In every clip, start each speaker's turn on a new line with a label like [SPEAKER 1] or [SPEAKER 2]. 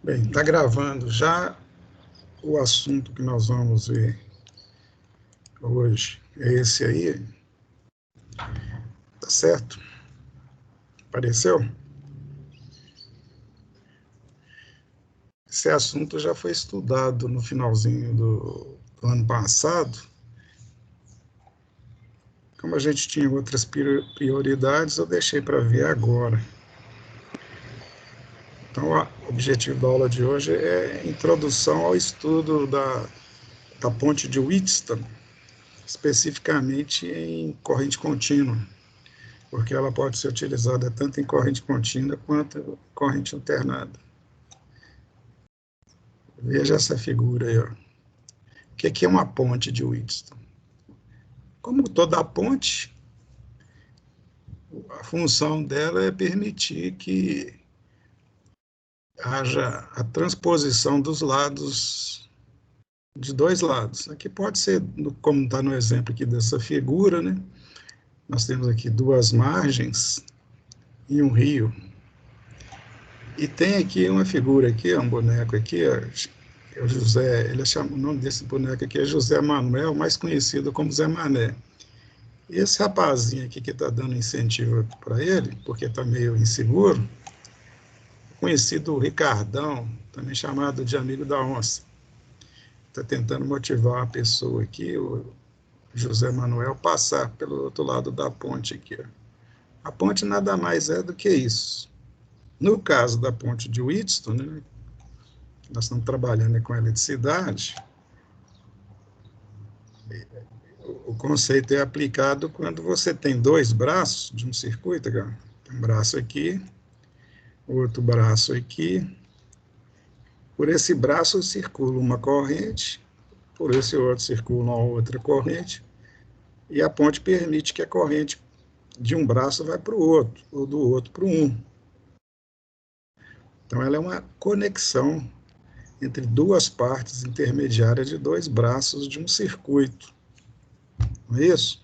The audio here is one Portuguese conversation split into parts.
[SPEAKER 1] Bem, está gravando já o assunto que nós vamos ver hoje. É esse aí, tá certo? Apareceu? Esse assunto já foi estudado no finalzinho do ano passado. Como a gente tinha outras prioridades, eu deixei para ver agora. Então, o objetivo da aula de hoje é introdução ao estudo da ponte de Wheatstone, especificamente em corrente contínua, porque ela pode ser utilizada tanto em corrente contínua quanto em corrente alternada. Veja essa figura aí. Ó. O que é uma ponte de Wheatstone? Como toda ponte, a função dela é permitir que haja a transposição dos lados, de dois lados. Aqui pode ser, como está no exemplo aqui dessa figura, né? Nós temos aqui duas margens e um rio. E tem aqui uma figura aqui, um boneco aqui, é o José, o nome desse boneco aqui é José Manuel, mais conhecido como Zé Mané. E esse rapazinho aqui que está dando incentivo para ele, porque está meio inseguro, conhecido Ricardão, também chamado de amigo da onça, está tentando motivar a pessoa aqui, o José Manuel, passar pelo outro lado da ponte aqui. A ponte nada mais é do que isso. No caso da ponte de Wheatstone, né, nós estamos trabalhando com eletricidade, o conceito é aplicado quando você tem dois braços de um circuito, um braço aqui, outro braço aqui. Por esse braço circula uma corrente, por esse outro circula uma outra corrente, e a ponte permite que a corrente de um braço vá para o outro, ou do outro para um. Então, ela é uma conexão entre duas partes intermediárias de dois braços de um circuito. Não é isso?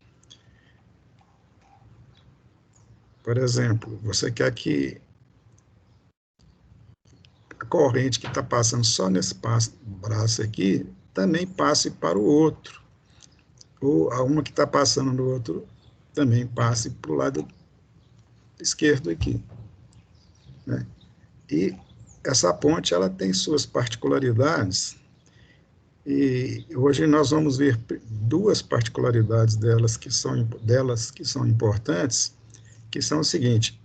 [SPEAKER 1] Por exemplo, você quer que a corrente que está passando só nesse braço aqui também passe para o outro. Ou a uma que está passando no outro também passe para o lado esquerdo aqui. Né? E essa ponte ela tem suas particularidades, e hoje nós vamos ver duas particularidades delas que são importantes, que são o seguinte: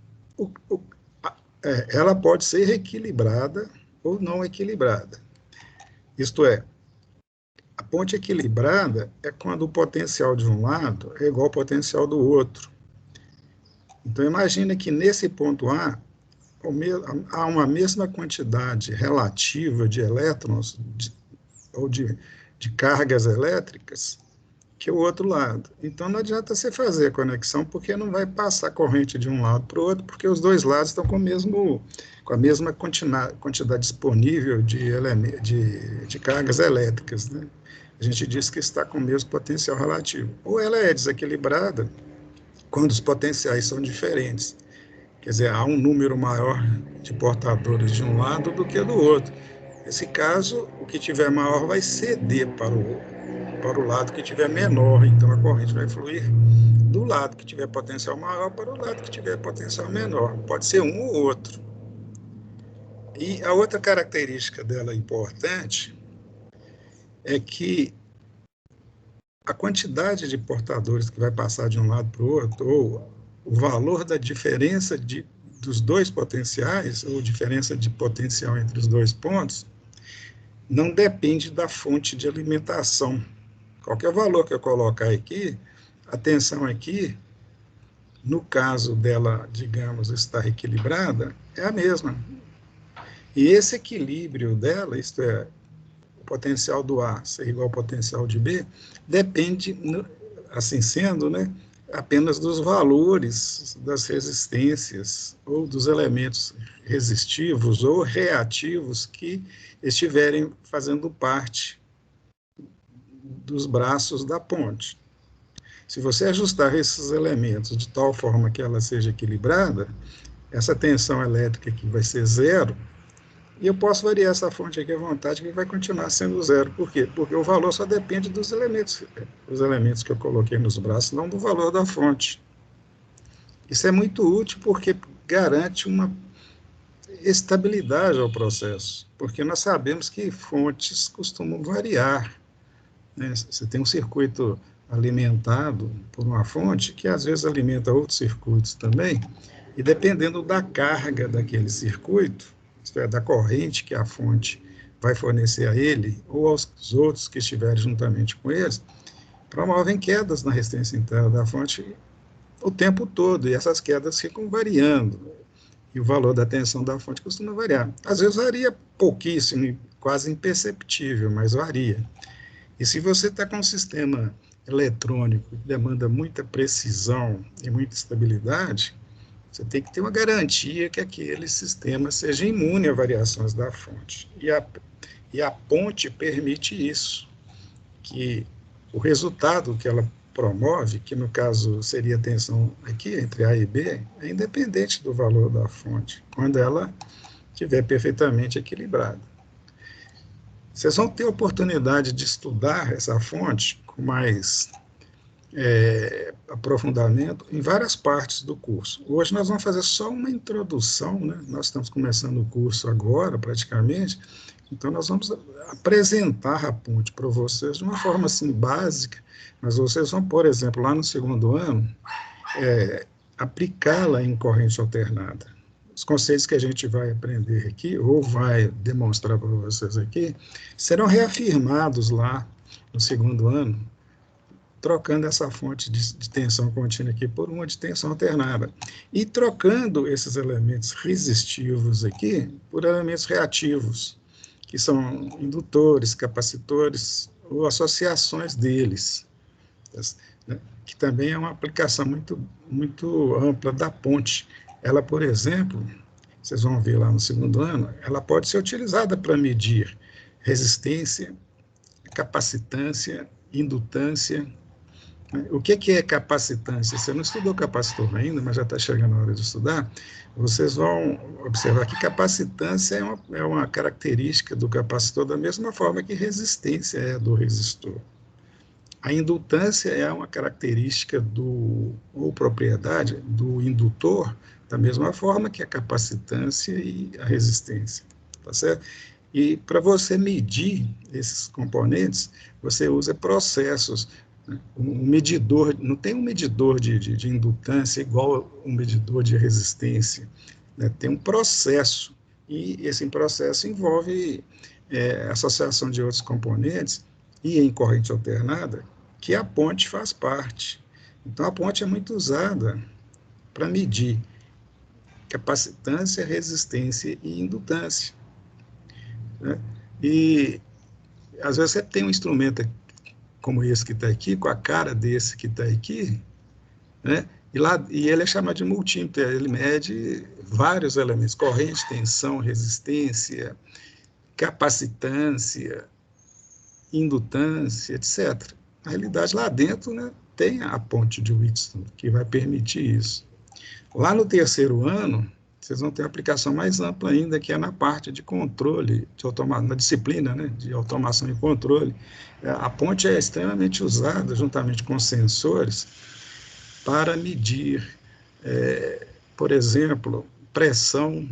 [SPEAKER 1] ela pode ser equilibrada ou não equilibrada. Isto é, a ponte equilibrada é quando o potencial de um lado é igual ao potencial do outro. Então, imagine que nesse ponto A, há uma mesma quantidade relativa de elétrons ou de cargas elétricas que o outro lado. Então, não adianta você fazer a conexão, porque não vai passar corrente de um lado para o outro, porque os dois lados estão com a mesma quantidade disponível de cargas elétricas. Né? A gente diz que está com o mesmo potencial relativo. Ou ela é desequilibrada, quando os potenciais são diferentes. Quer dizer, há um número maior de portadores de um lado do que do outro. Nesse caso, o que tiver maior vai ceder para o lado que tiver menor, então a corrente vai fluir do lado que tiver potencial maior para o lado que tiver potencial menor. Pode ser um ou outro. E a outra característica dela importante é que a quantidade de portadores que vai passar de um lado para o outro, ou o valor da diferença dos dois potenciais, ou diferença de potencial entre os dois pontos, não depende da fonte de alimentação. Qualquer valor que eu colocar aqui, a tensão aqui, no caso dela, digamos, estar equilibrada, é a mesma. E esse equilíbrio dela, isto é, o potencial do A ser igual ao potencial de B, depende, assim sendo, né, apenas dos valores das resistências ou dos elementos resistivos ou reativos que estiverem fazendo parte dos braços da ponte. Se você ajustar esses elementos de tal forma que ela seja equilibrada, essa tensão elétrica aqui vai ser zero, E eu posso variar essa fonte aqui à vontade, que vai continuar sendo zero. Por quê? Porque o valor só depende dos elementos, os elementos que eu coloquei nos braços, não do valor da fonte. Isso é muito útil porque garante uma estabilidade ao processo, porque nós sabemos que fontes costumam variar, né? Você tem um circuito alimentado por uma fonte que às vezes alimenta outros circuitos também, e dependendo da carga daquele circuito, isto é, da corrente que a fonte vai fornecer a ele, ou aos outros que estiverem juntamente com eles, promovem quedas na resistência interna da fonte o tempo todo, e essas quedas ficam variando, e o valor da tensão da fonte costuma variar. Às vezes varia pouquíssimo, quase imperceptível, mas varia. E se você está com um sistema eletrônico que demanda muita precisão e muita estabilidade, você tem que ter uma garantia que aquele sistema seja imune a variações da fonte. E a ponte permite isso, que o resultado que ela promove, que no caso seria a tensão aqui entre A e B, é independente do valor da fonte, quando ela estiver perfeitamente equilibrada. Vocês vão ter a oportunidade de estudar essa fonte com mais aprofundamento em várias partes do curso. Hoje nós vamos fazer só uma introdução, né? Nós estamos começando o curso agora, praticamente, então nós vamos apresentar a ponte para vocês de uma forma assim básica, mas vocês vão, por exemplo, lá no segundo ano, aplicá-la em corrente alternada. Os conceitos que a gente vai aprender aqui, ou vai demonstrar para vocês aqui, serão reafirmados lá no segundo ano, trocando essa fonte de tensão contínua aqui por uma de tensão alternada. E trocando esses elementos resistivos aqui por elementos reativos, que são indutores, capacitores, ou associações deles, né? Que também é uma aplicação muito ampla da ponte. Ela, por exemplo, vocês vão ver lá no segundo ano, ela pode ser utilizada para medir resistência, capacitância, indutância. O que é capacitância? Você não estudou capacitor ainda, mas já está chegando a hora de estudar. Vocês vão observar que capacitância é uma característica do capacitor da mesma forma que resistência é do resistor. A indutância é uma característica ou propriedade do indutor, da mesma forma que a capacitância e a resistência, tá certo? E para você medir esses componentes, você usa processos. Um medidor, não tem um medidor de indutância igual um medidor de resistência, né? Tem um processo, e esse processo envolve associação de outros componentes, e em corrente alternada, que a ponte faz parte. Então, a ponte é muito usada para medir capacitância, resistência e indutância, né? E, às vezes, você tem um instrumento como esse que está aqui, com a cara desse que está aqui, né? E ele é chamado de multímetro, ele mede vários elementos, corrente, tensão, resistência, capacitância, indutância, etc. Na realidade, lá dentro, né, tem a ponte de Wheatstone, que vai permitir isso. Lá no terceiro ano, vocês vão ter uma aplicação mais ampla ainda, que é na parte de controle, na disciplina, né, de automação e controle. A ponte é extremamente usada, juntamente com sensores, para medir, por exemplo, pressão,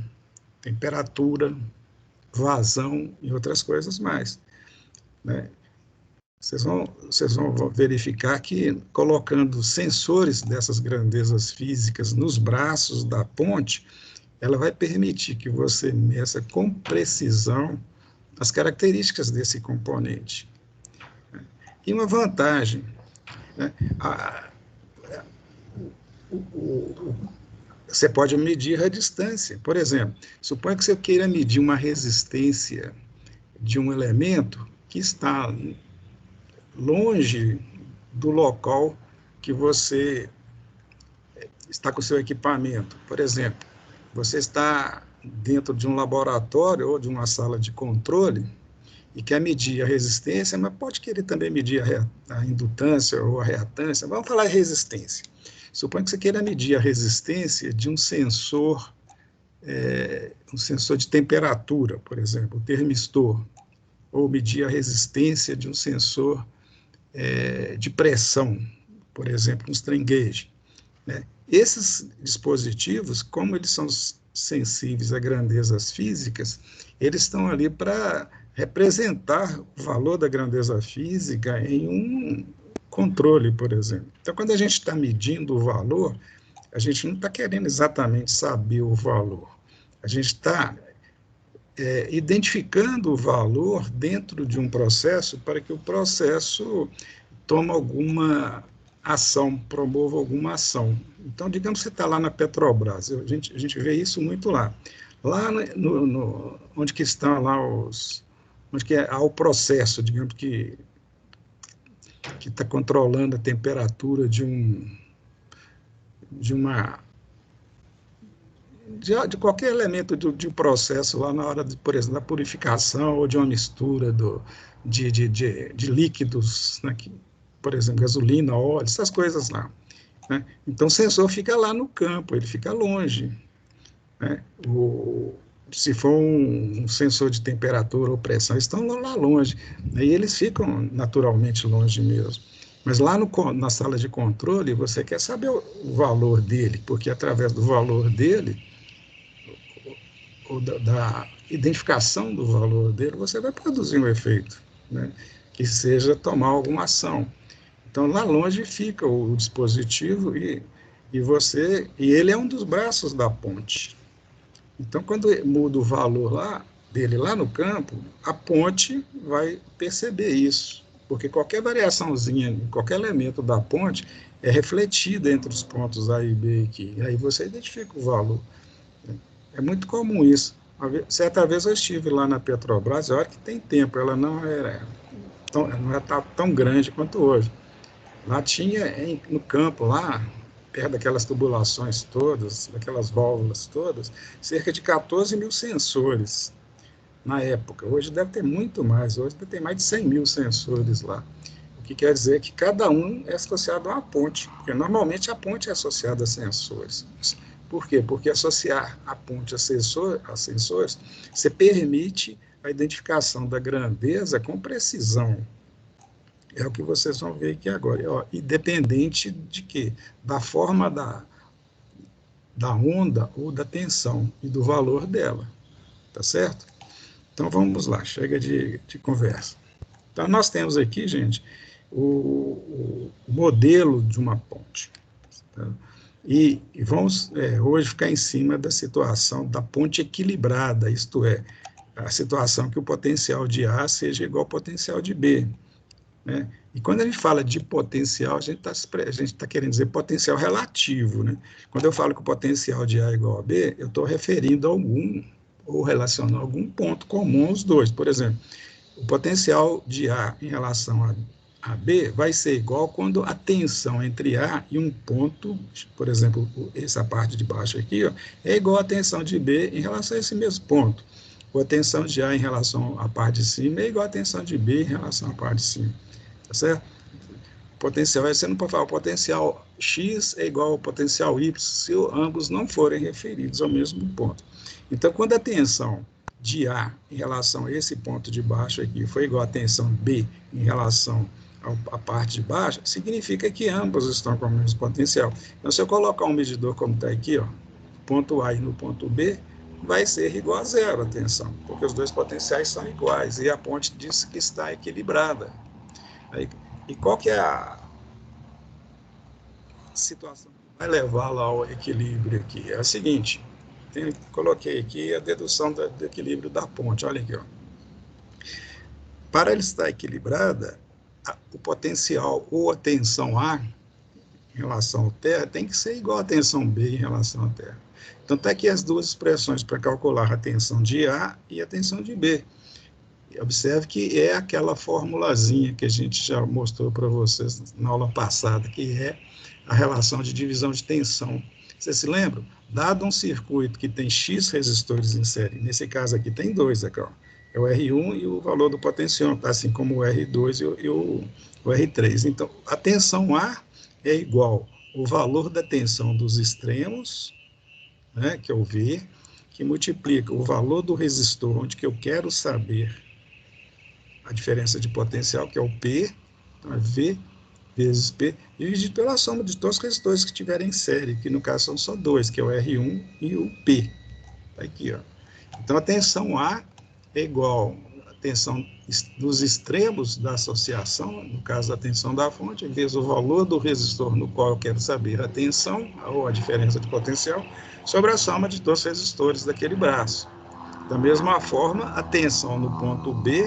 [SPEAKER 1] temperatura, vazão e outras coisas mais, né? Vocês vão verificar que, colocando sensores dessas grandezas físicas nos braços da ponte, ela vai permitir que você meça com precisão as características desse componente. E uma vantagem, né? Você pode medir a distância. Por exemplo, suponha que você queira medir uma resistência de um elemento que está longe do local que você está com o seu equipamento. Por exemplo, você está dentro de um laboratório ou de uma sala de controle e quer medir a resistência, mas pode querer também medir a indutância ou a reatância. Vamos falar em resistência. Suponha que você queira medir a resistência de um sensor um sensor de temperatura, por exemplo, o termistor, ou medir a resistência de um sensor de pressão, por exemplo, um strain gauge, né? Esses dispositivos, como eles são sensíveis a grandezas físicas, eles estão ali para representar o valor da grandeza física em um controle, por exemplo. Então, quando a gente está medindo o valor, a gente não está querendo exatamente saber o valor. A gente está identificando o valor dentro de um processo para que o processo tome alguma ação, promova alguma ação. Então, digamos que você está lá na Petrobras, a gente vê isso muito lá. Lá onde que estão lá onde que há o processo, digamos que está controlando a temperatura de qualquer elemento de um processo lá na hora, por exemplo, da purificação ou de uma mistura de líquidos, né, por exemplo, gasolina, óleo, essas coisas lá, né? Então, o sensor fica lá no campo, ele fica longe, né? Se for um sensor de temperatura ou pressão, estão lá longe, né? E eles ficam naturalmente longe mesmo. Mas lá na sala de controle, você quer saber o valor dele, porque através do valor dele, ou da identificação do valor dele, você vai produzir um efeito, né, que seja tomar alguma ação. Então, lá longe fica o dispositivo e ele é um dos braços da ponte. Então, quando muda o valor dele lá no campo, a ponte vai perceber isso, porque qualquer variaçãozinha, qualquer elemento da ponte é refletida entre os pontos A e B aqui, e aí você identifica o valor. É muito comum isso. Certa vez eu estive lá na Petrobras, olha que tem tempo, ela não está tão grande quanto hoje. Lá tinha, no campo, lá, perto daquelas tubulações todas, daquelas válvulas todas, cerca de 14 mil sensores na época. Hoje deve ter muito mais, hoje deve ter mais de 100 mil sensores lá. O que quer dizer que cada um é associado a uma ponte, porque normalmente a ponte é associada a sensores. Por quê? Porque associar a ponte a sensores, você permite a identificação da grandeza com precisão. É o que vocês vão ver aqui agora. Ó, independente de quê? Da forma da onda ou da tensão e do valor dela. Tá certo? Então vamos lá, chega de conversa. Então nós temos aqui, gente, o modelo de uma ponte. Tá? E vamos hoje ficar em cima da situação da ponte equilibrada, isto é, a situação que o potencial de A seja igual ao potencial de B. Né? E quando a gente fala de potencial, a gente tá querendo dizer potencial relativo. Né? Quando eu falo que o potencial de A é igual a B, eu estou referindo a ou relacionando algum ponto comum aos dois. Por exemplo, o potencial de A em relação a B vai ser igual quando a tensão entre A e um ponto, por exemplo, essa parte de baixo aqui, ó, é igual à tensão de B em relação a esse mesmo ponto. Ou a tensão de A em relação à parte de cima é igual à tensão de B em relação à parte de cima. Tá certo? Potencial, você não pode falar o potencial X é igual ao potencial Y se ambos não forem referidos ao mesmo ponto. Então, quando a tensão de A em relação a esse ponto de baixo aqui foi igual à tensão B em relação à parte de baixo, significa que ambos estão com o mesmo potencial. Então, se eu colocar um medidor como está aqui, ó, ponto A e no ponto B, vai ser igual a zero a tensão, porque os dois potenciais são iguais, e a ponte diz que está equilibrada. E qual que é a situação que vai levá-la ao equilíbrio aqui? É a seguinte, coloquei aqui a dedução do equilíbrio da ponte, olha aqui, ó. Para ela estar equilibrada, o potencial ou a tensão A em relação à Terra tem que ser igual à tensão B em relação à Terra. Então, está aqui as duas expressões para calcular a tensão de A e a tensão de B. Observe que é aquela formulazinha que a gente já mostrou para vocês na aula passada, que é a relação de divisão de tensão. Vocês se lembram? Dado um circuito que tem X resistores em série, nesse caso aqui tem dois, aqui, ó, é o R1 e o valor do potenciômetro, assim como o R2 e o R3. Então, a tensão A é igual ao valor da tensão dos extremos, né, que é o V, que multiplica o valor do resistor, onde que eu quero saber a diferença de potencial, que é o P, então é V vezes P, dividido pela soma de todos os resistores que tiverem em série, que no caso são só dois, que é o R1 e o P. Aqui, ó. Então a tensão A é igual à tensão dos extremos da associação, no caso da tensão da fonte, vezes o valor do resistor no qual eu quero saber a tensão, ou a diferença de potencial, sobre a soma de todos os resistores daquele braço. Da mesma forma, a tensão no ponto B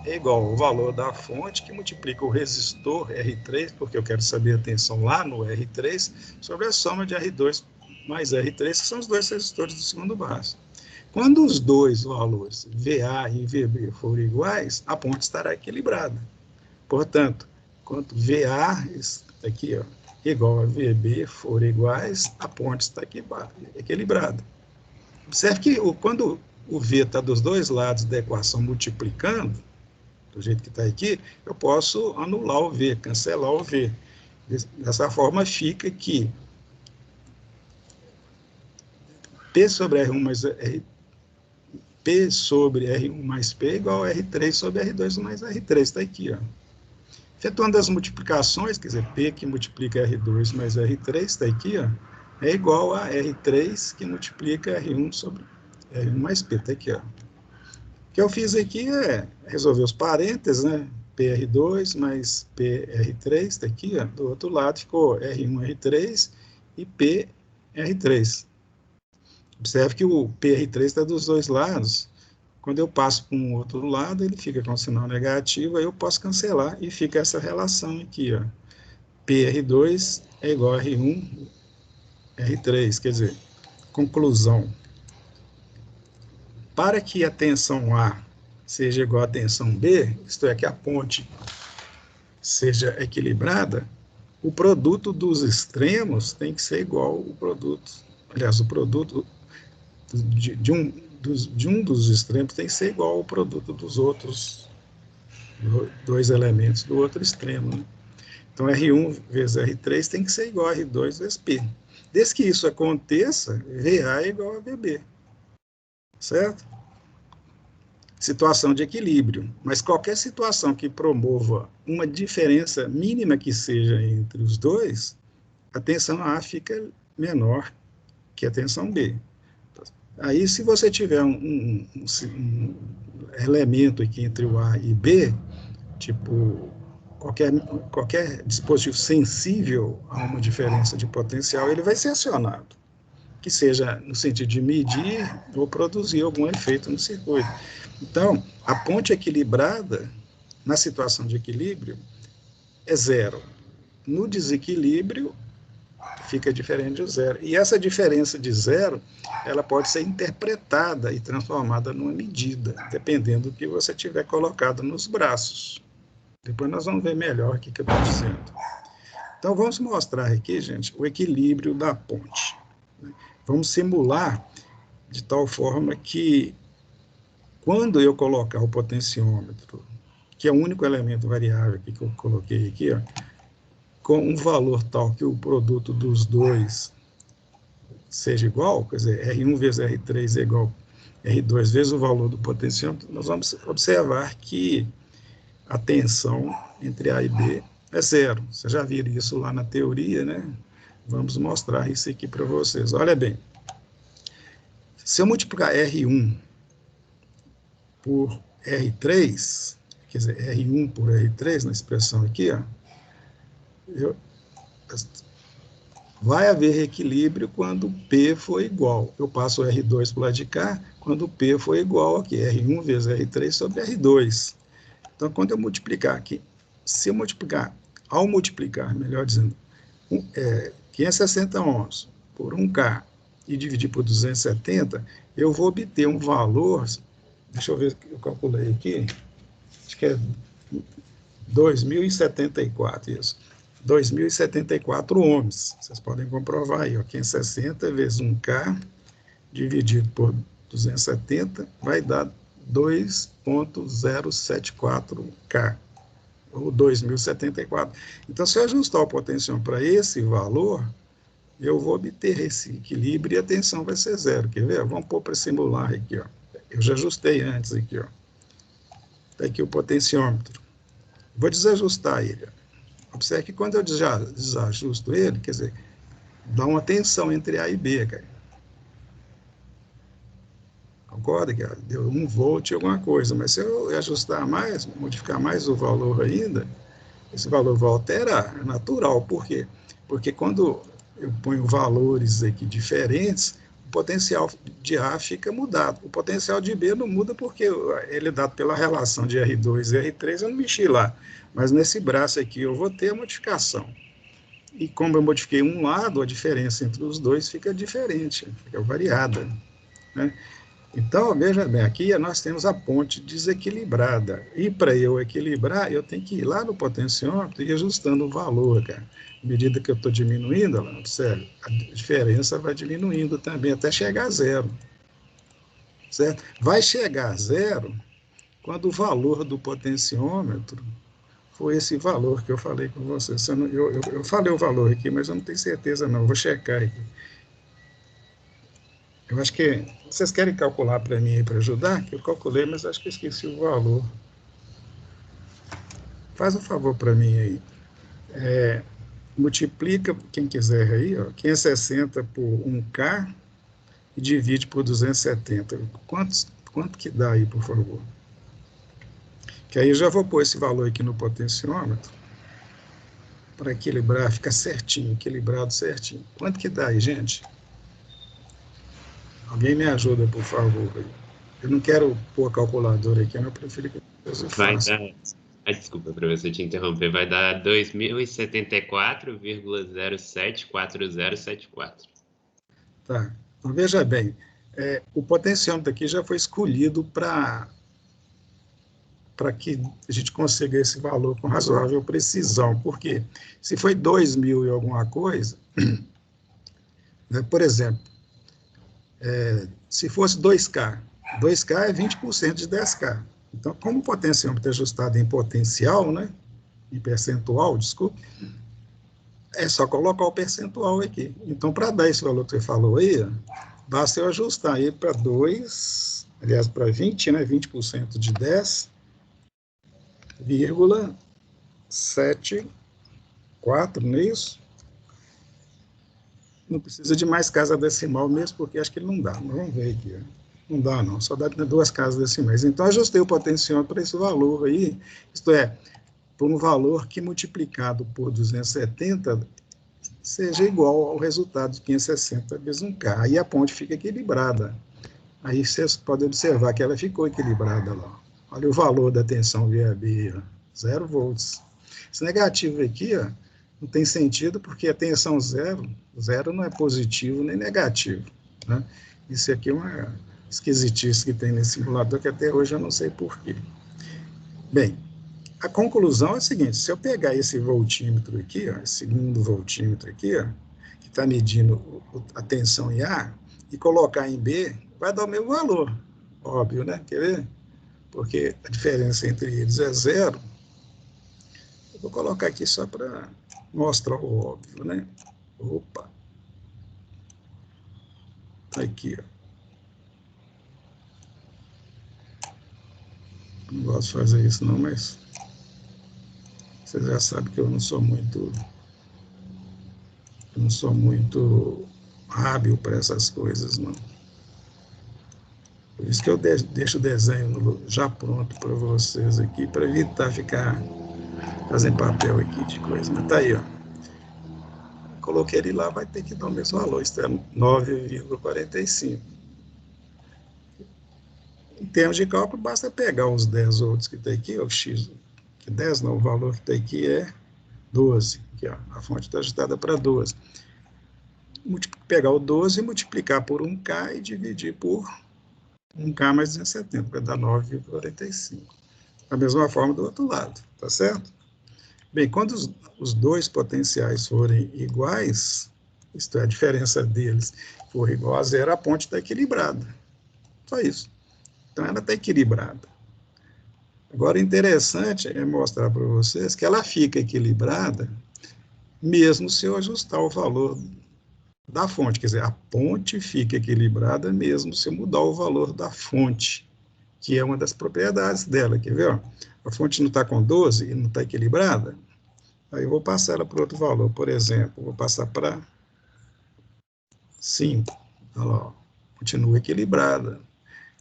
[SPEAKER 1] é igual ao valor da fonte, que multiplica o resistor R3, porque eu quero saber a tensão lá no R3, sobre a soma de R2 mais R3, que são os dois resistores do segundo braço. Quando os dois valores, VA e VB, forem iguais, a ponte estará equilibrada. Portanto, quando VA, aqui, ó, igual a VB for iguais, a ponte está equilibrada. Observe que quando o V está dos dois lados da equação multiplicando, do jeito que está aqui, eu posso anular o V, cancelar o V. Dessa forma, fica que P sobre R1 mais P sobre R1 mais P é igual a R3 sobre R2 mais R3. Está aqui, ó. Efetuando as multiplicações, quer dizer, P que multiplica R2 mais R3, está aqui, ó, é igual a R3 que multiplica R1 sobre R1 mais P. Está aqui, ó. O que eu fiz aqui é resolver os parênteses, né? PR2 mais PR3, está aqui, ó. Do outro lado ficou R1, R3 e PR3. Observe que o PR3 está dos dois lados. Quando eu passo para um outro lado, ele fica com sinal negativo, aí eu posso cancelar e fica essa relação aqui, ó. PR2 é igual a R1, R3, quer dizer, conclusão. Para que a tensão A seja igual à tensão B, isto é, que a ponte seja equilibrada, o produto dos extremos tem que ser igual ao produto, aliás, o produto de um dos extremos tem que ser igual ao produto dos outros dois elementos do outro extremo, né? Então, R1 vezes R3 tem que ser igual a R2 vezes P. Desde que isso aconteça, VA é igual a VB, certo? Situação de equilíbrio, mas qualquer situação que promova uma diferença mínima que seja entre os dois, a tensão A fica menor que a tensão B. Aí, se você tiver um elemento aqui entre o A e B, tipo, qualquer dispositivo sensível a uma diferença de potencial, ele vai ser acionado, que seja no sentido de medir ou produzir algum efeito no circuito. Então, a ponte equilibrada, na situação de equilíbrio, é zero. No desequilíbrio, fica diferente de zero. E essa diferença de zero, ela pode ser interpretada e transformada numa medida, dependendo do que você tiver colocado nos braços. Depois nós vamos ver melhor o que eu estou dizendo. Então, vamos mostrar aqui, gente, o equilíbrio da ponte. Vamos simular de tal forma que, quando eu colocar o potenciômetro, que é o único elemento variável aqui que eu coloquei aqui, ó, com um valor tal que o produto dos dois seja igual, quer dizer, R1 vezes R3 é igual a R2 vezes o valor do potenciômetro, nós vamos observar que a tensão entre A e B é zero. Vocês já viram isso lá na teoria, né? Vamos mostrar isso aqui para vocês. Olha bem, se eu multiplicar R1 por R3, quer dizer, R1 por R3, na expressão aqui, ó, vai haver equilíbrio quando P for igual. Eu passo o R2 para o lado de cá, quando P for igual aqui, R1 vezes R3 sobre R2. Então, quando eu multiplicar aqui, se eu multiplicar, ao multiplicar, melhor dizendo, 560 ohms por 1K e dividir por 270, eu vou obter um valor, deixa eu ver, eu calculei aqui, acho que é 2.074, isso. 2.074 ohms. Vocês podem comprovar aí, ó, 560 vezes 1K dividido por 270 vai dar 2.074K, ou 2.074. Então, se eu ajustar o potencial para esse valor, eu vou obter esse equilíbrio e a tensão vai ser zero. Quer ver? Vamos pôr para simular aqui, ó. Eu já ajustei antes aqui, ó. Está aqui o potenciômetro. Vou desajustar ele. Observe que quando eu desajusto ele, quer dizer, dá uma tensão entre A e B, cara. Concorda que deu 1 volt e alguma coisa, mas se eu ajustar mais, modificar mais o valor ainda, esse valor vai alterar, é natural. Por quê? Porque quando eu ponho valores aqui diferentes, o potencial de A fica mudado. O potencial de B não muda porque ele é dado pela relação de R2 e R3, eu não mexi lá. Mas nesse braço aqui eu vou ter a modificação. E como eu modifiquei um lado, a diferença entre os dois fica diferente, fica variada, né? Então, veja bem, aqui nós temos a ponte desequilibrada. E para eu equilibrar, eu tenho que ir lá no potenciômetro e ir ajustando o valor, cara. À medida que eu estou diminuindo, observe, a diferença vai diminuindo também, até chegar a zero. Certo? Vai chegar a zero quando o valor do potenciômetro for esse valor que eu falei com você. Eu falei o valor aqui, mas eu não tenho certeza não, vou checar aqui. Eu acho que vocês querem calcular para mim aí para ajudar? Que eu calculei, mas acho que eu esqueci o valor. Faz um favor para mim aí. Multiplica, quem quiser aí, ó, 560 por 1K e divide por 270. Quanto que dá aí, por favor? Que aí eu já vou pôr esse valor aqui no potenciômetro para equilibrar, ficar certinho, equilibrado certinho. Quanto que dá aí, gente? Alguém me ajuda, por favor. Eu não quero pôr a calculadora aqui, mas eu prefiro que eu
[SPEAKER 2] Vai
[SPEAKER 1] faça.
[SPEAKER 2] dar. Ai, desculpa, professor, te interromper. Vai dar 2074,074074.
[SPEAKER 1] Tá. Então, veja bem, o potenciômetro aqui já foi escolhido para que a gente consiga esse valor com razoável precisão. Por quê? Se foi 2.000 e alguma coisa, né, por exemplo, se fosse 2K, 2K é 20% de 10K. Então, como o potenciômetro é ajustado em potencial, né, em percentual, desculpe, é só colocar o percentual aqui. Então, para dar esse valor que você falou aí, basta eu ajustar ele para 2, aliás, para 20, né, 20% de 10,74, não é isso? Não precisa de mais casa decimal mesmo, porque acho que ele não dá. Mas vamos ver aqui. Não dá, não. Só dá 2 casas decimais. Então, ajustei o potenciômetro para esse valor aí, isto é, por um valor que multiplicado por 270 seja igual ao resultado de 560 vezes 1K. Aí a ponte fica equilibrada. Aí vocês podem observar que ela ficou equilibrada lá. Olha o valor da tensão VAB, 0 volts. Esse negativo aqui, ó, não tem sentido porque a tensão zero não é positivo nem negativo, né? Isso aqui é uma esquisitice que tem nesse simulador que até hoje eu não sei porquê. Bem, a conclusão é a seguinte: se eu pegar esse voltímetro aqui, ó, esse segundo voltímetro aqui, ó, que está medindo a tensão em A, e colocar em B, vai dar o mesmo valor. Óbvio, né? Quer ver? Porque a diferença entre eles é zero. Eu vou colocar aqui só para mostrar o óbvio, né? Opa! Tá aqui, ó. Não gosto de fazer isso não, mas vocês já sabem que eu não sou muito hábil para essas coisas, não. Por isso que eu deixo o desenho já pronto para vocês aqui, para evitar ficar fazendo papel aqui de coisa. Mas tá aí, ó. Coloquei ele lá, vai ter que dar o mesmo valor, isso é 9,45. Em termos de cálculo, basta pegar os 10 outros que tem aqui, o x, que 10 não, o valor que tem aqui é 12, aqui, ó, a fonte está ajustada para 12. Pegar o 12 e multiplicar por 1K e dividir por 1K mais 270, vai dar 9,45. Da mesma forma do outro lado, tá certo? Bem, quando os dois potenciais forem iguais, isto é, a diferença deles for igual a zero, a ponte está equilibrada. Só isso. Então, ela está equilibrada. Agora, o interessante é mostrar para vocês que ela fica equilibrada mesmo se eu ajustar o valor da fonte, quer dizer, a ponte fica equilibrada mesmo se mudar o valor da fonte, que é uma das propriedades dela, quer ver? Ó? A fonte não está com 12 e não está equilibrada, aí eu vou passar ela para outro valor, por exemplo, vou passar para 5, olha lá, ó, continua equilibrada.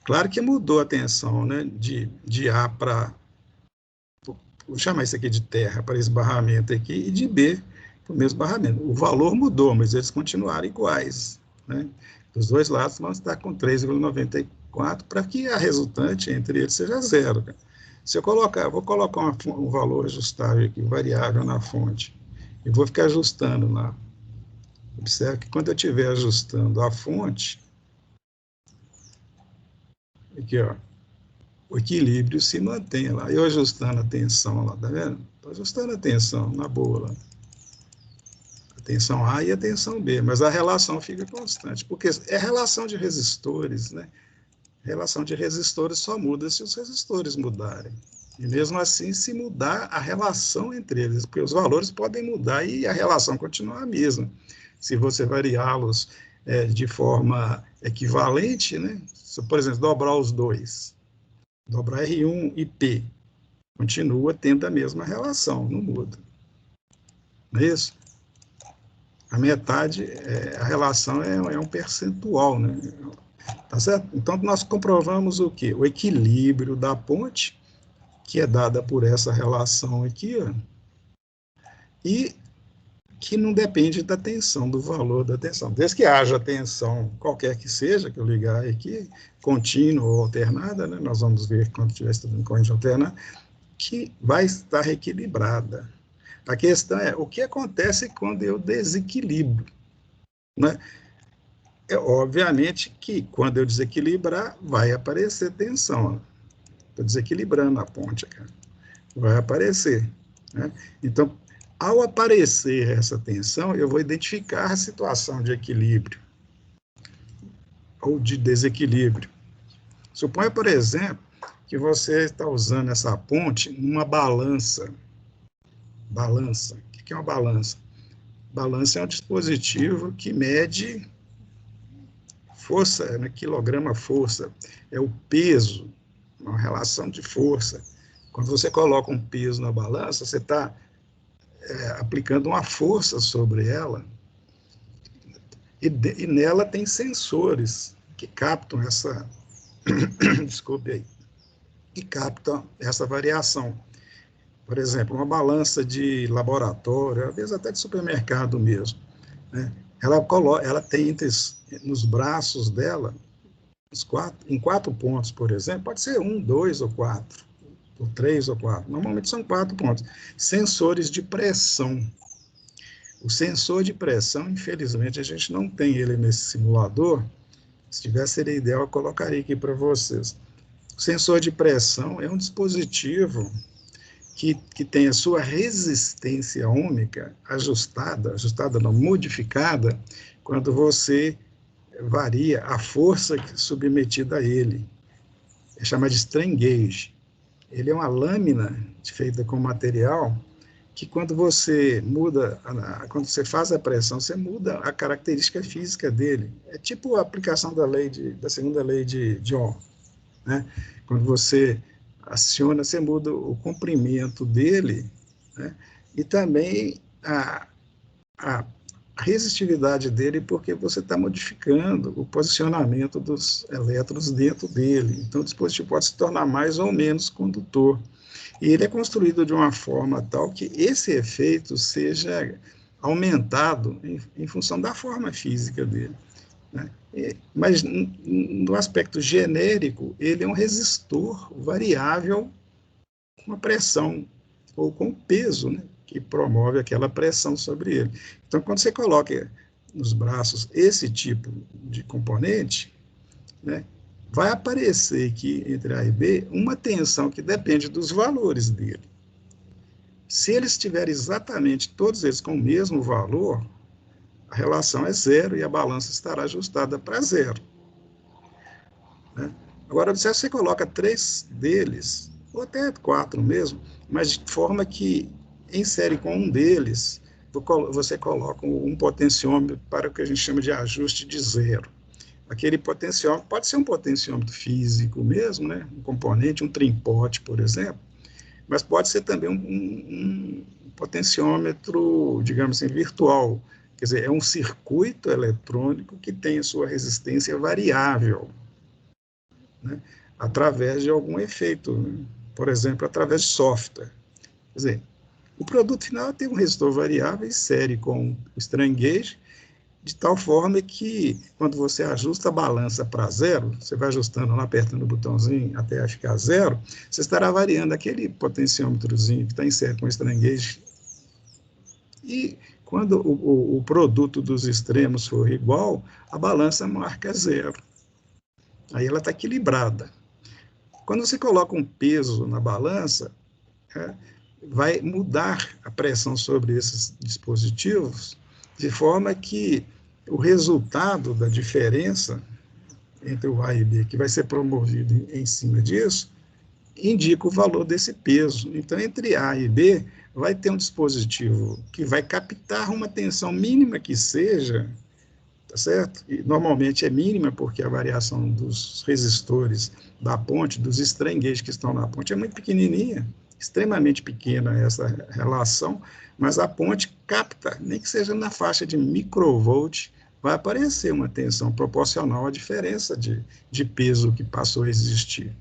[SPEAKER 1] Claro que mudou a tensão, né, de A para, vou chamar isso aqui de terra, para esbarramento aqui, e de B para o mesmo barramento. O valor mudou, mas eles continuaram iguais, né? Dos dois lados vão estar com 3,94 para que a resultante entre eles seja zero. Se eu colocar, vou colocar um valor ajustável aqui, variável na fonte, e vou ficar ajustando lá. Observe que quando eu estiver ajustando a fonte, aqui, ó, o equilíbrio se mantém lá. Eu ajustando a tensão lá, tá vendo? Estou ajustando a tensão na boa lá. A tensão A e a tensão B, mas a relação fica constante, porque é relação de resistores, né? Relação de resistores só muda se os resistores mudarem. E mesmo assim, se mudar a relação entre eles, porque os valores podem mudar e a relação continuar a mesma. Se você variá-los de forma equivalente, né? Se, por exemplo, dobrar os dois, dobrar R1 e P, continua tendo a mesma relação, não muda. Não é isso? A metade, a relação é um percentual, né? Tá certo? Então, nós comprovamos o quê? O equilíbrio da ponte, que é dada por essa relação aqui, ó, e que não depende da tensão, do valor da tensão. Desde que haja tensão, qualquer que seja, que eu ligar aqui, contínua ou alternada, né? Nós vamos ver quando estiver estudando corrente alternada, que vai estar equilibrada. A questão é, o que acontece quando eu desequilibro? Né? É obviamente que quando eu desequilibrar, vai aparecer tensão. Estou desequilibrando a ponte, cara. Vai aparecer. Né? Então, ao aparecer essa tensão, eu vou identificar a situação de equilíbrio ou de desequilíbrio. Suponha, por exemplo, que você está usando essa ponte numa balança. Balança. O que é uma balança? Balança é um dispositivo que mede força, né, quilograma-força, é o peso, uma relação de força. Quando você coloca um peso na balança, você está aplicando uma força sobre ela, e nela tem sensores que captam essa, desculpe aí, que captam essa variação. Por exemplo, uma balança de laboratório, às vezes até de supermercado mesmo, né? Ela tem nos braços dela, em 4 pontos, por exemplo, pode ser 1, 2 ou 4, ou 3 ou 4, normalmente são 4 pontos, sensores de pressão. O sensor de pressão, infelizmente, a gente não tem ele nesse simulador. Se tivesse, seria ideal, eu colocaria aqui para vocês. O sensor de pressão é um dispositivo que tem a sua resistência ohmica ajustada não, modificada, quando você varia a força submetida a ele. É chamado de strain gauge. Ele é uma lâmina feita com material que quando você muda, quando você faz a pressão, você muda a característica física dele. É tipo a aplicação da segunda lei de Ohm, né? Quando você aciona, você muda o comprimento dele, né? E também a resistividade dele, porque você está modificando o posicionamento dos elétrons dentro dele. Então, o dispositivo pode se tornar mais ou menos condutor. E ele é construído de uma forma tal que esse efeito seja aumentado em função da forma física dele. Né? Mas, no aspecto genérico, ele é um resistor variável com a pressão ou com o peso, né, que promove aquela pressão sobre ele. Então, quando você coloca nos braços esse tipo de componente, né, vai aparecer aqui entre A e B uma tensão que depende dos valores dele. Se eles estiverem exatamente todos eles com o mesmo valor, a relação é zero e a balança estará ajustada para zero. Né? Agora, se você coloca 3 deles, ou até 4 mesmo, mas de forma que em série com um deles, você coloca um potenciômetro para o que a gente chama de ajuste de zero. Aquele potenciômetro pode ser um potenciômetro físico mesmo, né? Um componente, um trimpote, por exemplo, mas pode ser também um potenciômetro, digamos assim, virtual. Quer dizer, é um circuito eletrônico que tem a sua resistência variável, né? Através de algum efeito, né? Por exemplo, através de software. Quer dizer, o produto final tem um resistor variável em série com o strain gauge, de tal forma que, quando você ajusta a balança para zero, você vai ajustando lá, apertando o botãozinho até ficar zero, você estará variando aquele potenciômetrozinho que está em série com o strain gauge. E quando o produto dos extremos for igual, a balança marca zero. Aí ela está equilibrada. Quando você coloca um peso na balança, vai mudar a pressão sobre esses dispositivos, de forma que o resultado da diferença entre o A e B, que vai ser promovido em cima disso, indica o valor desse peso. Então, entre A e B, vai ter um dispositivo que vai captar uma tensão mínima que seja, tá certo? E normalmente é mínima, porque a variação dos resistores da ponte, dos strain gauge que estão na ponte, é muito pequenininha, extremamente pequena essa relação, mas a ponte capta, nem que seja na faixa de microvolt, vai aparecer uma tensão proporcional à diferença de peso que passou a existir.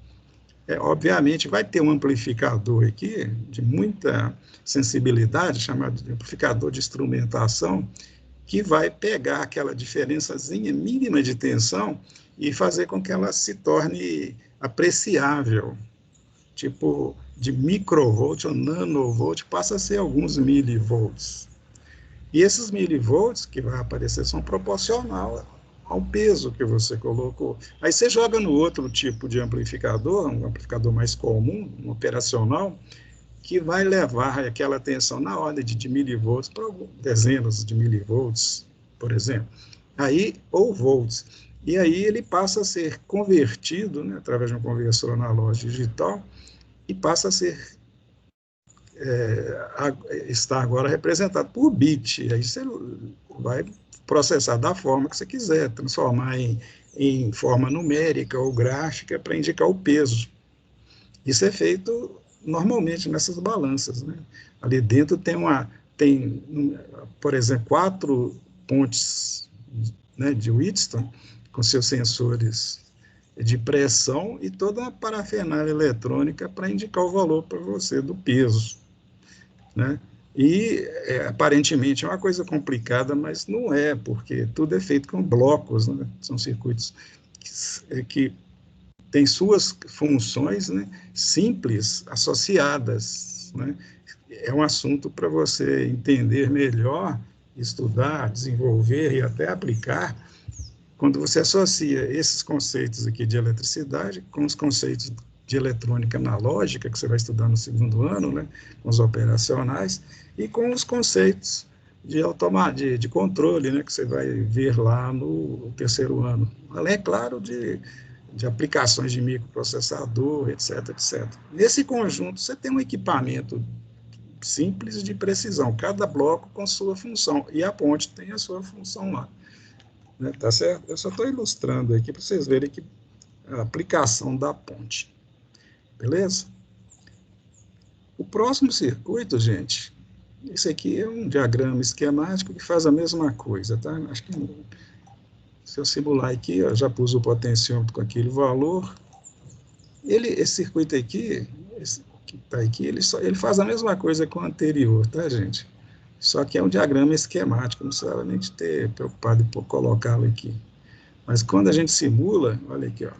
[SPEAKER 1] Obviamente, vai ter um amplificador aqui, de muita sensibilidade, chamado de amplificador de instrumentação, que vai pegar aquela diferençazinha mínima de tensão e fazer com que ela se torne apreciável. Tipo, de microvolt ou nanovolt, passa a ser alguns milivolts. E esses milivolts que vai aparecer são proporcional ao peso que você colocou. Aí você joga no outro tipo de amplificador, um amplificador mais comum, um operacional, que vai levar aquela tensão na ordem de milivolts para dezenas de milivolts, por exemplo. Aí, ou volts. E aí ele passa a ser convertido, né, através de um conversor analógico digital, e passa a ser está agora representado por bit. Aí você vai processar da forma que você quiser, transformar em forma numérica ou gráfica para indicar o peso. Isso é feito normalmente nessas balanças, né? Ali dentro tem, por exemplo, 4 pontes, né, de Wheatstone com seus sensores de pressão e toda uma parafernália eletrônica para indicar o valor para você do peso, né? E aparentemente é uma coisa complicada, mas não é, porque tudo é feito com blocos, né? São circuitos que têm suas funções, né, simples, associadas, né? É um assunto para você entender melhor, estudar, desenvolver e até aplicar, quando você associa esses conceitos aqui de eletricidade com os conceitos de eletrônica analógica, que você vai estudar no segundo ano, né, com os operacionais, e com os conceitos de controle, né, que você vai ver lá no terceiro ano. Além, é claro, de aplicações de microprocessador, etc, etc. Nesse conjunto, você tem um equipamento simples de precisão, cada bloco com sua função, e a ponte tem a sua função lá. Né, tá certo? Eu só estou ilustrando aqui para vocês verem que a aplicação da ponte. Beleza? O próximo circuito, gente, esse aqui é um diagrama esquemático que faz a mesma coisa, tá? Acho que se eu simular aqui, eu já pus o potenciômetro com aquele valor. Esse circuito aqui, esse que está aqui, ele faz a mesma coisa com o anterior, tá, gente? Só que é um diagrama esquemático, não precisa nem ter preocupado em colocá-lo aqui. Mas quando a gente simula, olha aqui, ó,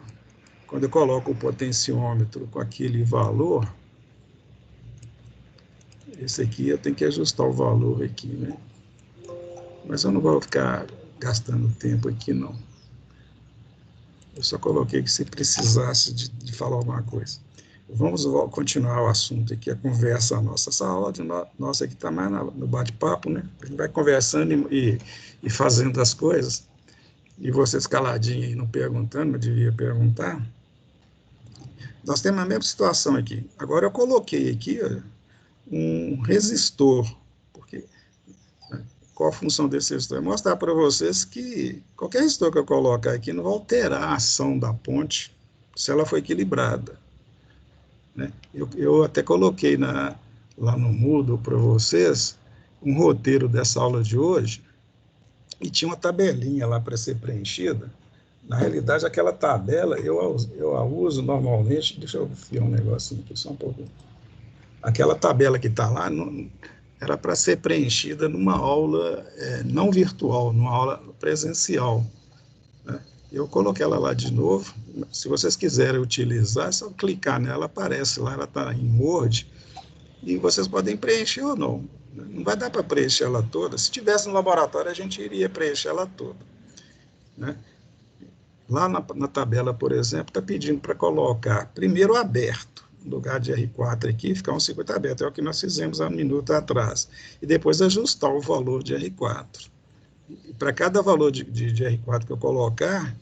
[SPEAKER 1] quando eu coloco o potenciômetro com aquele valor, esse aqui eu tenho que ajustar o valor aqui, né? Mas eu não vou ficar gastando tempo aqui, não. Eu só coloquei que se precisasse de falar alguma coisa. Vamos continuar o assunto aqui, a conversa nossa. Essa aula nossa aqui está mais no bate-papo, né? A gente vai conversando e fazendo as coisas. E vocês caladinhos aí, não perguntando, mas devia perguntar. Nós temos a mesma situação aqui. Agora eu coloquei aqui, ó, um resistor, porque qual a função desse resistor? É mostrar para vocês que qualquer resistor que eu colocar aqui não vai alterar a ação da ponte se ela for equilibrada, né? Eu até coloquei lá no Moodle para vocês um roteiro dessa aula de hoje e tinha uma tabelinha lá para ser preenchida. Na realidade, aquela tabela eu a uso normalmente. Deixa eu ver um negocinho aqui, só um pouco. Aquela tabela que está lá era para ser preenchida numa aula não virtual, numa aula presencial, né? Eu coloquei ela lá de novo. Se vocês quiserem utilizar, é só clicar nela, aparece lá, ela está em Word, e vocês podem preencher ou não. Não vai dar para preencher ela toda. Se tivesse no laboratório, a gente iria preencher ela toda, né? Lá na tabela, por exemplo, está pedindo para colocar primeiro aberto, no lugar de R4 aqui, ficar um circuito aberto, é o que nós fizemos há um minuto atrás, e depois ajustar o valor de R4. E para cada valor de R4 que eu colocar,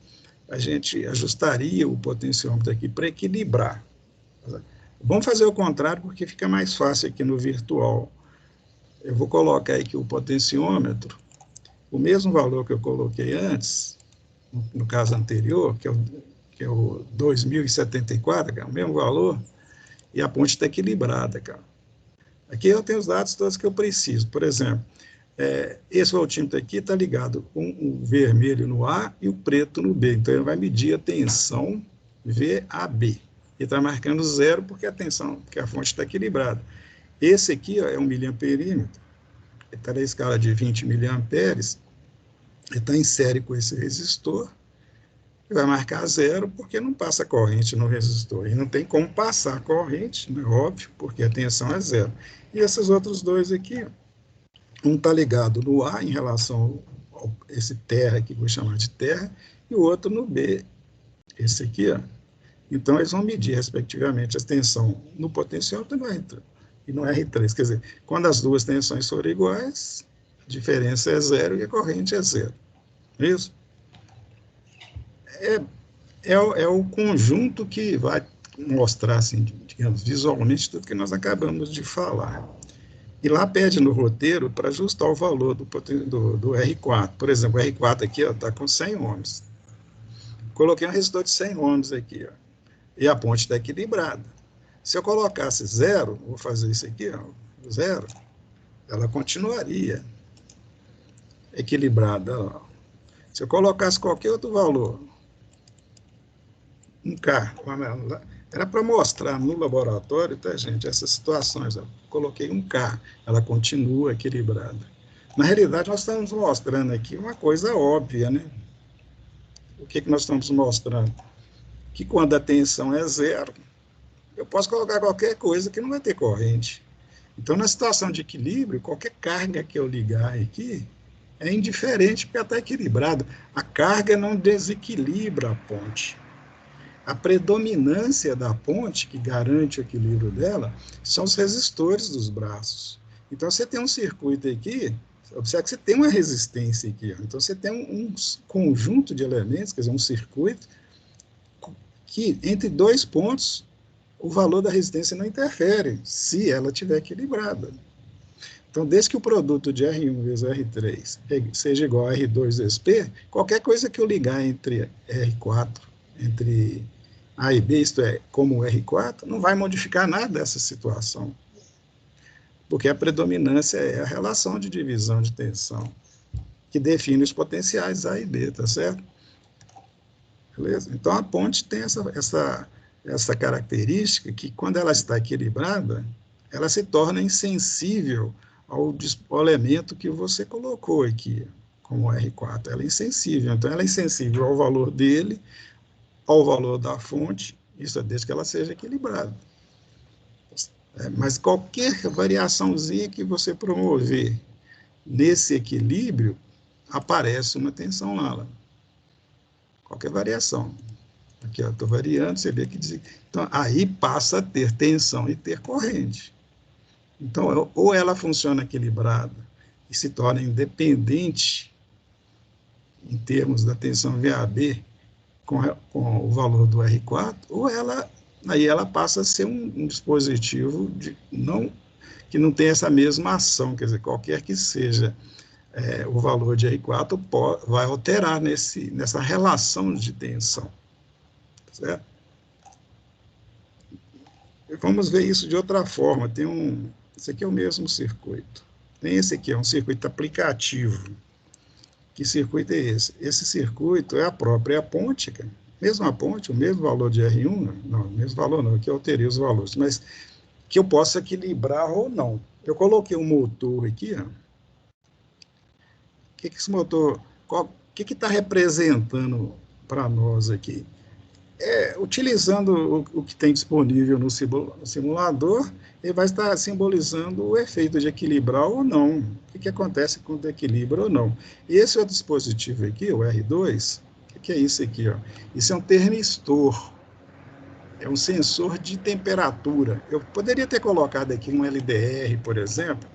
[SPEAKER 1] a gente ajustaria o potenciômetro aqui para equilibrar. Vamos fazer o contrário, porque fica mais fácil aqui no virtual. Eu vou colocar aqui o potenciômetro, o mesmo valor que eu coloquei antes, no caso anterior, que é o 2074, que é o mesmo valor, e a ponte está equilibrada, cara. Aqui eu tenho os dados todos que eu preciso. Por exemplo, esse voltímetro aqui está ligado com o vermelho no A e o preto no B. Então, ele vai medir a tensão VAB. Ele está marcando zero porque a fonte está equilibrada. Esse aqui, ó, é um miliamperímetro. Ele está na escala de 20 miliamperes. Ele está em série com esse resistor. Vai marcar zero porque não passa corrente no resistor. E não tem como passar corrente, né? Óbvio, porque a tensão é zero. E esses outros dois aqui, um está ligado no A em relação a esse terra aqui, que eu vou chamar de terra, e o outro no B, esse aqui, ó. Então, eles vão medir, respectivamente, a tensão no potenciômetro e no R3. Quer dizer, quando as duas tensões forem iguais, a diferença é zero e a corrente é zero. Isso? É o conjunto que vai mostrar, assim, digamos, visualmente, tudo que nós acabamos de falar. E lá pede no roteiro para ajustar o valor do R4. Por exemplo, o R4 aqui está com 100 ohms. Coloquei um resistor de 100 ohms aqui, ó, e a ponte está equilibrada. Se eu colocasse zero, vou fazer isso aqui, ó, zero, ela continuaria equilibrada. Ó. Se eu colocasse qualquer outro valor, um K, era para mostrar no laboratório, tá, gente, essas situações. Ó. Coloquei um K, ela continua equilibrada. Na realidade, nós estamos mostrando aqui uma coisa óbvia, né? O que nós estamos mostrando? Que quando a tensão é zero, eu posso colocar qualquer coisa que não vai ter corrente. Então, na situação de equilíbrio, qualquer carga que eu ligar aqui é indiferente porque ela está equilibrada. A carga não desequilibra a ponte. A predominância da ponte, que garante o equilíbrio dela, são os resistores dos braços. Então, você tem um circuito aqui, observe que você tem uma resistência aqui. Ó. Então, você tem um conjunto de elementos, quer dizer, um circuito, que entre dois pontos, o valor da resistência não interfere, se ela estiver equilibrada. Então, desde que o produto de R1 vezes R3 seja igual a R2 vezes P, qualquer coisa que eu ligar entre R4, entre A e B, isto é, como R4, não vai modificar nada dessa situação. Porque a predominância é a relação de divisão de tensão, que define os potenciais A e B, tá certo? Beleza? Então, a ponte tem essa característica que, quando ela está equilibrada, ela se torna insensível ao elemento que você colocou aqui, como R4. Ela é insensível. Então, ela é insensível ao valor dele, ao valor da fonte, isso é desde que ela seja equilibrada. Mas qualquer variaçãozinha que você promover nesse equilíbrio, aparece uma tensão lá. Qualquer variação. Aqui eu estou variando, você vê que diz. Então, aí passa a ter tensão e ter corrente. Então, ou ela funciona equilibrada e se torna independente em termos da tensão VAB com o valor do R4, ou aí ela passa a ser um dispositivo que não tem essa mesma ação, quer dizer, qualquer que seja o valor de R4 vai alterar nessa relação de tensão. Certo? E vamos ver isso de outra forma. Esse aqui é o mesmo circuito. Tem esse aqui, é um circuito aplicativo. Que circuito é esse? Esse circuito é a própria ponte, cara. Mesma ponte, o mesmo valor de R1, não, o mesmo valor não, aqui eu alterei os valores, mas que eu possa equilibrar ou não. Eu coloquei um motor aqui, ó. O que esse motor, o que está representando para nós aqui? Utilizando o que tem disponível no simulador, ele vai estar simbolizando o efeito de equilibrar ou não. O que acontece quando equilibra ou não. E esse outro dispositivo aqui, o R2, o que é isso aqui? Ó? Isso é um termistor. É um sensor de temperatura. Eu poderia ter colocado aqui um LDR, por exemplo,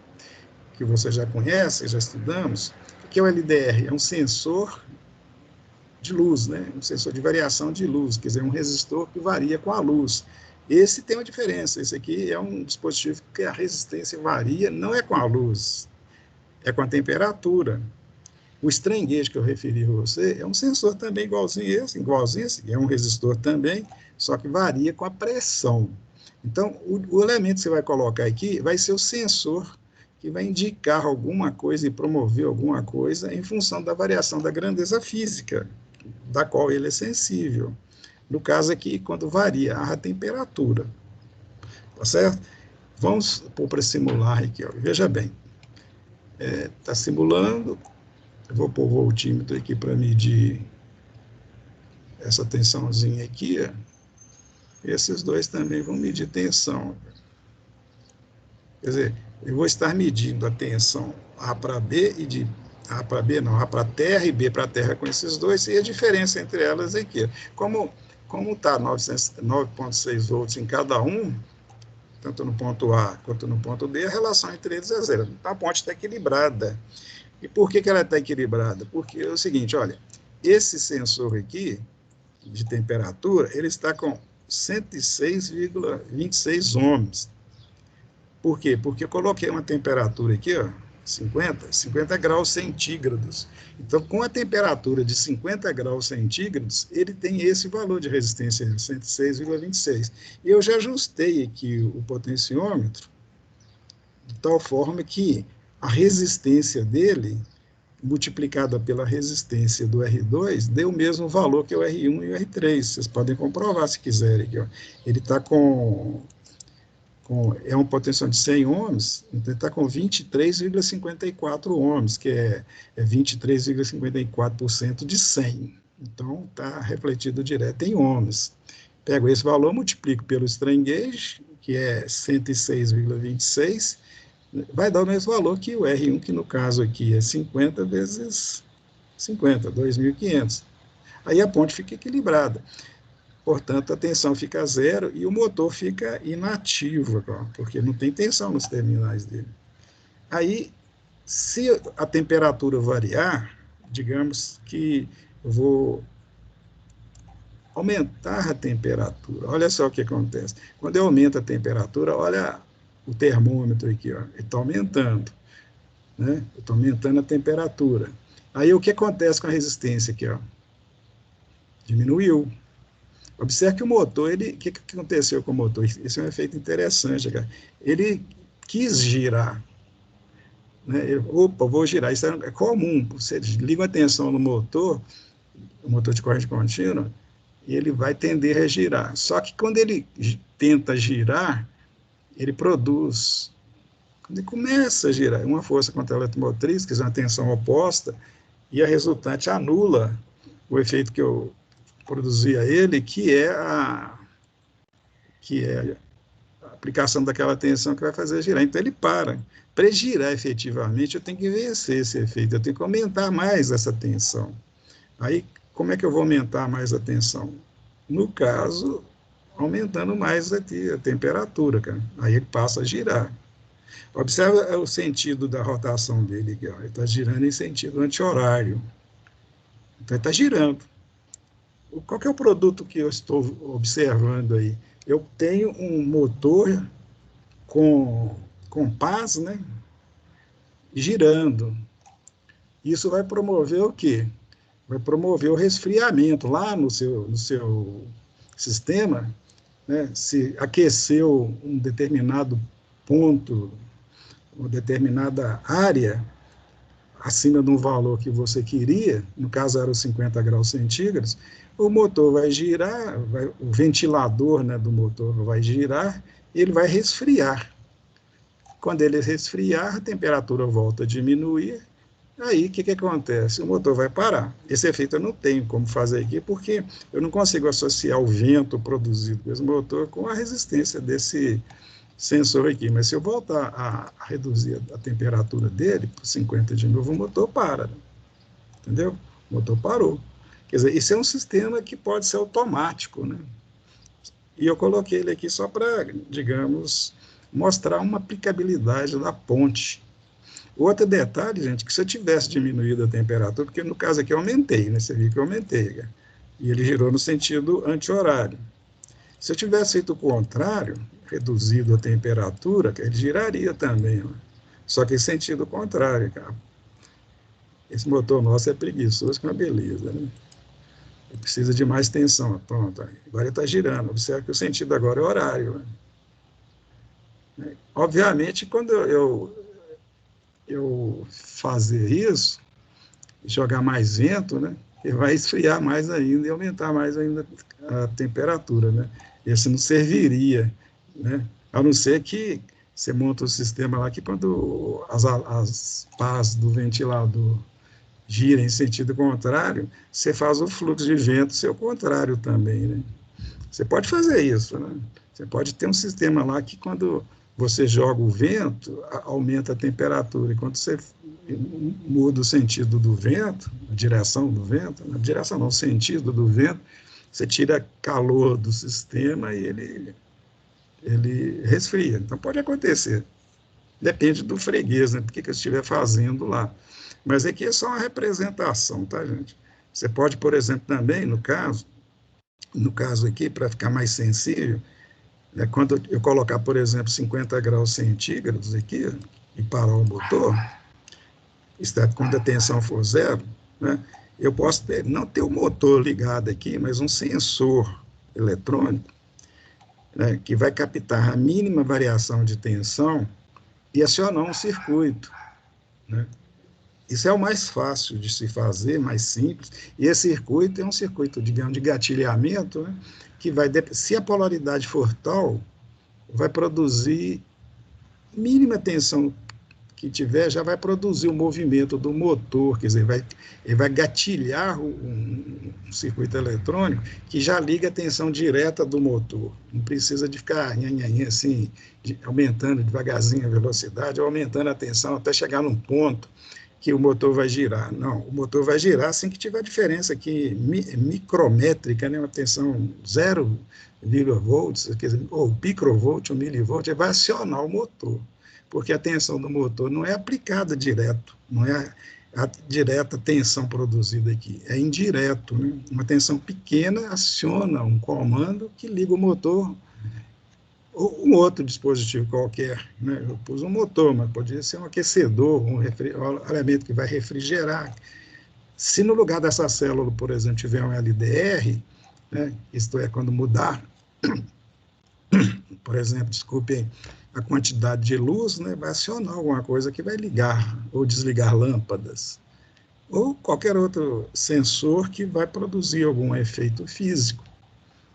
[SPEAKER 1] que você já conhece, já estudamos. O que é o LDR? É um sensor de luz, né? Um sensor de variação de luz, quer dizer, um resistor que varia com a luz. Esse tem uma diferença, esse aqui é um dispositivo que a resistência varia, não é com a luz, é com a temperatura. O strain gauge que eu referi a você é um sensor também igualzinho esse, é um resistor também, só que varia com a pressão. Então, o elemento que você vai colocar aqui vai ser o sensor que vai indicar alguma coisa e promover alguma coisa em função da variação da grandeza física, da qual ele é sensível. No caso aqui, quando varia a temperatura. Tá certo? Vamos pôr para simular aqui, ó. Veja bem. Está simulando. Eu vou pôr o voltímetro aqui para medir essa tensãozinha aqui. Ó. Esses dois também vão medir tensão. Quer dizer, eu vou estar medindo a tensão A para B e de A para B, não, A para terra e B para terra com esses dois, e a diferença entre elas aqui. Como está 9,6 volts em cada um, tanto no ponto A quanto no ponto B, a relação entre eles é zero. Então, a ponte está equilibrada. E por que ela está equilibrada? Porque é o seguinte, olha, esse sensor aqui, de temperatura, ele está com 106,26 ohms. Por quê? Porque eu coloquei uma temperatura aqui, ó, 50 graus centígrados. Então, com a temperatura de 50 graus centígrados, ele tem esse valor de resistência, 106,26. E eu já ajustei aqui o potenciômetro, de tal forma que a resistência dele, multiplicada pela resistência do R2, deu o mesmo valor que o R1 e o R3. Vocês podem comprovar se quiserem. Aqui, ó. Ele está é um potencial de 100 ohms, então ele está com 23,54 ohms, que é 23,54% de 100. Então, está refletido direto em ohms. Pego esse valor, multiplico pelo strain gauge, que é 106,26, vai dar o mesmo valor que o R1, que no caso aqui é 50 vezes 50, 2.500. Aí a ponte fica equilibrada. Portanto, a tensão fica zero e o motor fica inativo, porque não tem tensão nos terminais dele. Aí, se a temperatura variar, digamos que eu vou aumentar a temperatura. Olha só o que acontece. Quando eu aumento a temperatura, olha o termômetro aqui, ó, ele está aumentando. Né? Eu estou aumentando a temperatura. Aí, o que acontece com a resistência aqui? Ó? Diminuiu. Observe que o motor, o que aconteceu com o motor? Esse é um efeito interessante, cara. Ele quis girar. Né? Opa, vou girar. Isso é comum. Você liga a tensão no motor, o motor de corrente contínua, e ele vai tender a girar. Só que quando ele tenta girar, ele produz. Quando ele começa a girar, uma força contra a eletromotriz, que é uma tensão oposta, e a resultante anula o efeito que eu produzir a ele, que é a aplicação daquela tensão que vai fazer girar. Então, ele para. Para girar efetivamente, eu tenho que vencer esse efeito, eu tenho que aumentar mais essa tensão. Aí, como é que eu vou aumentar mais a tensão? No caso, aumentando mais aqui a temperatura, cara. Aí ele passa a girar. Observa o sentido da rotação dele aqui, ó. Ele está girando em sentido anti-horário. Então, ele está girando. Qual que é o produto que eu estou observando aí? Eu tenho um motor com pás, né, girando. Isso vai promover o quê? Vai promover o resfriamento lá no seu sistema, né? Se aqueceu um determinado ponto, uma determinada área, acima de um valor que você queria, no caso era os 50 graus centígrados, o motor vai girar, o ventilador, né, do motor vai girar, ele vai resfriar. Quando ele resfriar, a temperatura volta a diminuir, aí o que acontece? O motor vai parar. Esse efeito eu não tenho como fazer aqui, porque eu não consigo associar o vento produzido pelo motor com a resistência desse sensor aqui, mas se eu voltar a reduzir a temperatura dele para 50 de novo, o motor para, entendeu? O motor parou. Quer dizer, isso é um sistema que pode ser automático, né? E eu coloquei ele aqui só para, digamos, mostrar uma aplicabilidade da ponte. Outro detalhe, gente, que se eu tivesse diminuído a temperatura, porque no caso aqui eu aumentei, né? Você viu que eu aumentei, e ele girou no sentido anti-horário. Se eu tivesse feito o contrário, reduzido a temperatura, ele giraria também, né? Só que em sentido contrário, cara. Esse motor nosso é preguiçoso, que é uma beleza, né? Ele precisa de mais tensão. Pronto, agora ele está girando. Observe que o sentido agora é horário, né? Obviamente, quando eu fazer isso, jogar mais vento, né, ele vai esfriar mais ainda e aumentar mais ainda a temperatura, né? Esse não serviria, né? A não ser que você monta o sistema lá que quando as pás do ventilador giram em sentido contrário, você faz o fluxo de vento seu contrário também, né? Você pode fazer isso, né? Você pode ter um sistema lá que quando você joga o vento, aumenta a temperatura, e quando você muda o sentido do vento, a direção do vento, a direção não, o sentido do vento, você tira calor do sistema e ele resfria. Então pode acontecer. Depende do freguês, né? Do que eu estiver fazendo lá. Mas aqui é só uma representação, tá, gente? Você pode, por exemplo, também, no caso aqui, para ficar mais sensível, né, quando eu colocar, por exemplo, 50 graus centígrados aqui, e parar o motor, quando a tensão for zero, né, eu posso não ter o motor ligado aqui, mas um sensor eletrônico, né, que vai captar a mínima variação de tensão e acionar um circuito, né? Isso é o mais fácil de se fazer, mais simples. E esse circuito é um circuito, digamos, de gatilhamento, né, que vai, se a polaridade for tal, vai produzir mínima tensão que tiver, já vai produzir o movimento do motor, quer dizer, ele vai gatilhar um circuito eletrônico que já liga a tensão direta do motor. Não precisa de ficar assim, aumentando devagarzinho a velocidade, ou aumentando a tensão até chegar num ponto que o motor vai girar. Não, o motor vai girar assim que tiver diferença aqui micrométrica, né, uma tensão 0,volts, quer dizer, ou microvolt, ou milivolt, ele vai acionar o motor, porque a tensão do motor não é aplicada direto, não é a direta tensão produzida aqui, é indireto, né? Uma tensão pequena aciona um comando que liga o motor ou um outro dispositivo qualquer, né? Eu pus um motor, mas poderia ser um aquecedor, um elemento que vai refrigerar. Se no lugar dessa célula, por exemplo, tiver um LDR, né, isto é, quando mudar, por exemplo, desculpem, a quantidade de luz, né, vai acionar alguma coisa que vai ligar ou desligar lâmpadas, ou qualquer outro sensor que vai produzir algum efeito físico,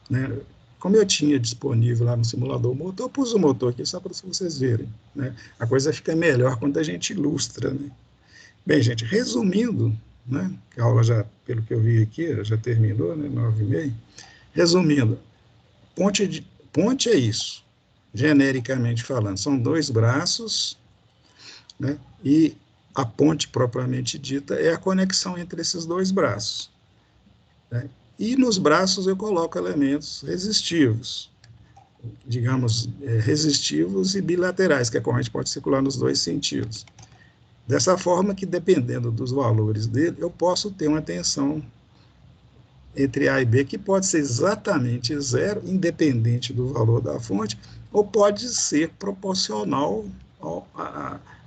[SPEAKER 1] né? Como eu tinha disponível lá no simulador o motor, eu pus o motor aqui só para vocês verem, né? A coisa fica melhor quando a gente ilustra, né? Bem, gente, resumindo, né, a aula já, pelo que eu vi aqui, já terminou, né, 9h30. Resumindo, ponte é isso, genericamente falando, são dois braços, né, e a ponte propriamente dita é a conexão entre esses dois braços, né? E nos braços eu coloco elementos resistivos, digamos, resistivos e bilaterais, que a corrente pode circular nos dois sentidos. Dessa forma que, dependendo dos valores dele, eu posso ter uma tensão entre A e B, que pode ser exatamente zero, independente do valor da fonte, ou pode ser proporcional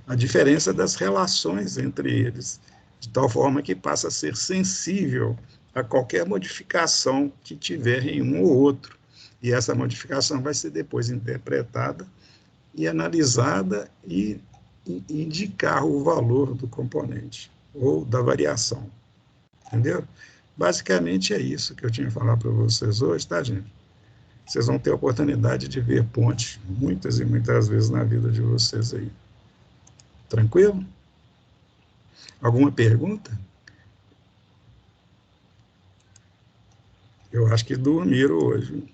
[SPEAKER 1] à diferença das relações entre eles, de tal forma que passa a ser sensível a qualquer modificação que tiver em um ou outro. E essa modificação vai ser depois interpretada e analisada e indicar o valor do componente ou da variação. Entendeu? Basicamente é isso que eu tinha que falar para vocês hoje, tá, gente? Vocês vão ter a oportunidade de ver pontes muitas e muitas vezes na vida de vocês aí. Tranquilo? Alguma pergunta? Eu acho que dormiram hoje.